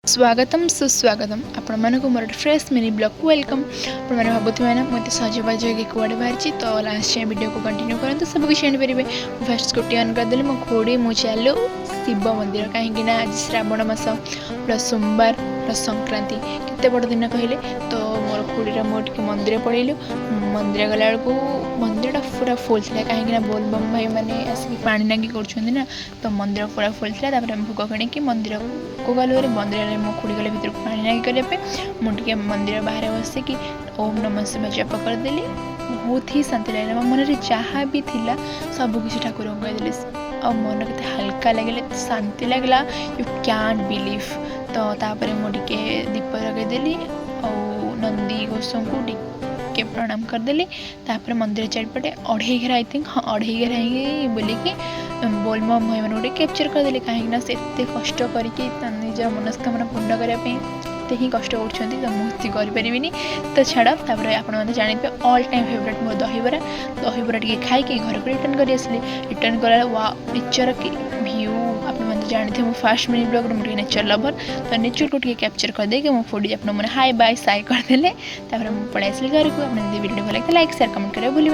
स्वागतम सुस्वागतम आपण मानक मोर फ्रेश मिनी ब्लॉग को वेलकम। आपण मैंने भावुवे ना मुझे सजबाज कुआड़े बाहरी तो लास्ट टाइम वीडियो को कंटिन्यू करते सब किसी जानीपारे। फास्ट स्कूटी अन करदे मो खोड़ी मु चलो शिव मंदिर कहीं आज श्रावण मास प्लस सोमवार प्लस संक्रांति केते बड़ दिन कहले तो मोर खोड़ी मोटे मंदिर पड़ेलु। मंदिर गला बेलू मंदिर पूरा फुल था कहीं बोलबम भाई मैंने आसिक पानी नागी कर तो मंदिर पूरा फुल था। भोग किणी मंदिर को गलु मंदिर मो खुड़ी गले भर को पानी नागी करने मुझे मंदिर बाहर बसिकी ओम नमः शिवाय जप करदेली। बहुत ही शांति लगे मन में जहाँ भी थिला सबकि ठाकुर को कहीदेली और मन के हल्का लगे शांति लगला यू कैन बिलीव। तो तापर मुझे दीप लगेदेली और नंदी घोष को के प्रणाम करदेली। तापर मंदिर चारिपटे अढ़ई घेरा आई थिंक हाँ अढ़ई घेरा ही बोलिकी बोलबम भाई मैंने गोटे कैप्चर करदेली कहीं से एत कष्ट करके निजर मनस्कामना पूर्ण करने ही कष्ट कर तो मुक्ति करें तो छाड़। तापर आप जानते ऑल टाइम फेवरेट मोर दहीबरा दहीबरा टी खाई घर को रिटर्न कर रिटर्न करा वा नेचर की व्यू आप जानते हैं। फास्ट मिनी ब्लॉग मुझे नेचर लवर तो नेचर को कैप्चर करदे मो फोड़ी आप हाई बाय साई करदे। पड़े आसली घर को वीडियो भल लगे लाइक शेयर कमेंट करें भूल।